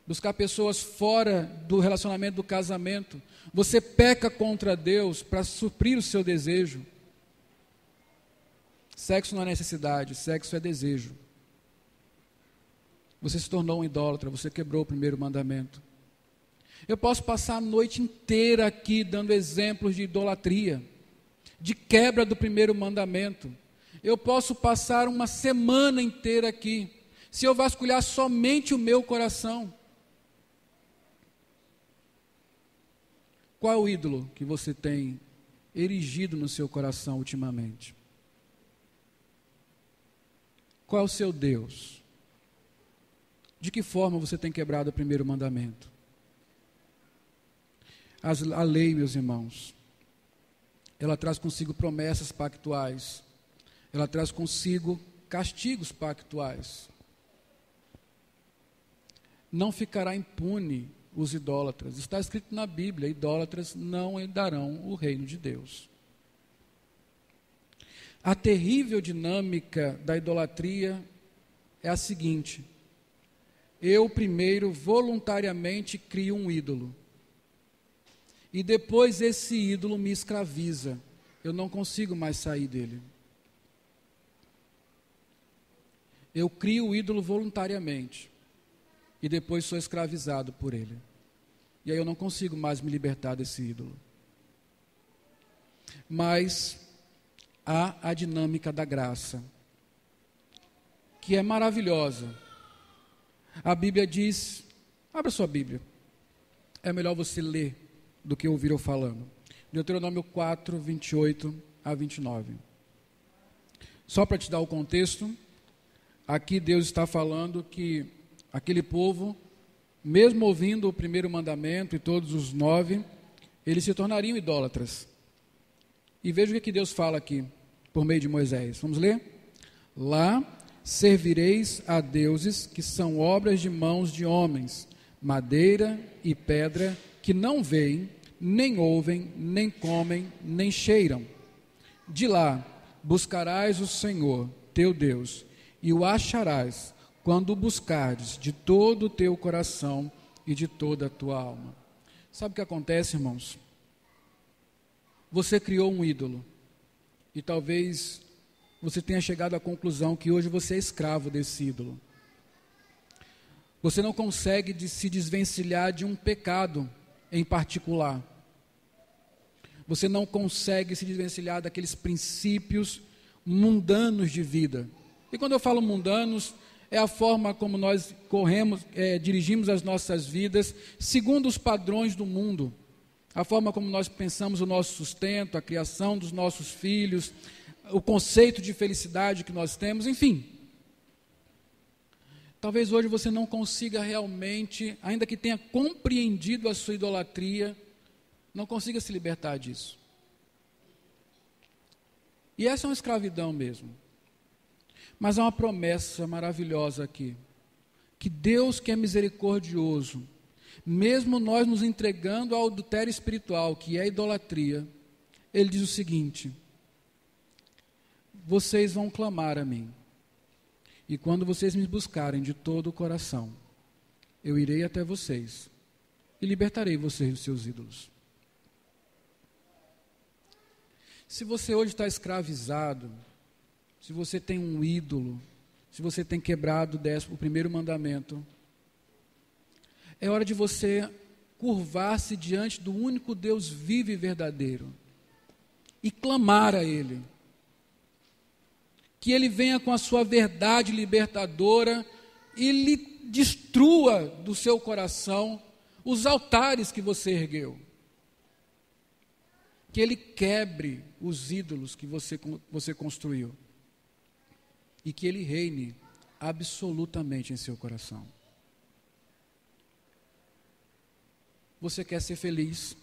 buscar pessoas fora do relacionamento do casamento. Você peca contra Deus para suprir o seu desejo. Sexo não é necessidade, sexo é desejo. Você se tornou um idólatra, você quebrou o primeiro mandamento. Eu posso passar a noite inteira aqui dando exemplos de idolatria, de quebra do primeiro mandamento. Eu posso passar uma semana inteira aqui, se eu vasculhar somente o meu coração. Qual é o ídolo que você tem erigido no seu coração ultimamente? Qual é o seu Deus? De que forma você tem quebrado o primeiro mandamento? A lei, meus irmãos, ela traz consigo promessas pactuais, ela traz consigo castigos pactuais. Não ficará impune os idólatras. Está escrito na Bíblia: idólatras não herdarão o reino de Deus. A terrível dinâmica da idolatria é a seguinte: eu primeiro voluntariamente crio um ídolo, e depois esse ídolo me escraviza. Eu não consigo mais sair dele. Eu crio o ídolo voluntariamente, e depois sou escravizado por ele. E aí eu não consigo mais me libertar desse ídolo. Mas há a dinâmica da graça, que é maravilhosa. A Bíblia diz, abra sua Bíblia, é melhor você ler do que ouvir eu falando. Deuteronômio 4, 28 a 29. Só para te dar o contexto, aqui Deus está falando que aquele povo, mesmo ouvindo o primeiro mandamento e todos os 9, eles se tornariam idólatras. E veja o que Deus fala aqui, por meio de Moisés. Vamos ler? Lá servireis a deuses que são obras de mãos de homens, madeira e pedra, que não veem, nem ouvem, nem comem, nem cheiram. De lá buscarás o Senhor, teu Deus, e o acharás, quando o buscares de todo o teu coração e de toda a tua alma. Sabe o que acontece, irmãos? Você criou um ídolo e talvez você tenha chegado à conclusão que hoje você é escravo desse ídolo. Você não consegue se desvencilhar de um pecado em particular. Você não consegue se desvencilhar daqueles princípios mundanos de vida. E quando eu falo mundanos, é a forma como nós dirigimos as nossas vidas segundo os padrões do mundo. A forma como nós pensamos o nosso sustento, a criação dos nossos filhos, o conceito de felicidade que nós temos, enfim. Talvez hoje você não consiga realmente, ainda que tenha compreendido a sua idolatria, não consiga se libertar disso. E essa é uma escravidão mesmo. Mas há uma promessa maravilhosa aqui, que Deus, que é misericordioso, mesmo nós nos entregando ao adultério espiritual, que é a idolatria, Ele diz o seguinte: vocês vão clamar a mim, e quando vocês me buscarem de todo o coração, eu irei até vocês e libertarei vocês dos seus ídolos. Se você hoje está escravizado, se você tem um ídolo, se você tem quebrado o primeiro mandamento, é hora de você curvar-se diante do único Deus vivo e verdadeiro e clamar a Ele. Que Ele venha com a sua verdade libertadora e lhe destrua do seu coração os altares que você ergueu. Que Ele quebre os ídolos que você construiu. E que Ele reine absolutamente em seu coração. Você quer ser feliz?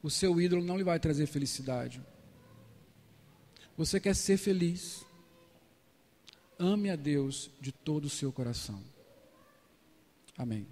O seu ídolo não lhe vai trazer felicidade. Você quer ser feliz? Ame a Deus de todo o seu coração. Amém.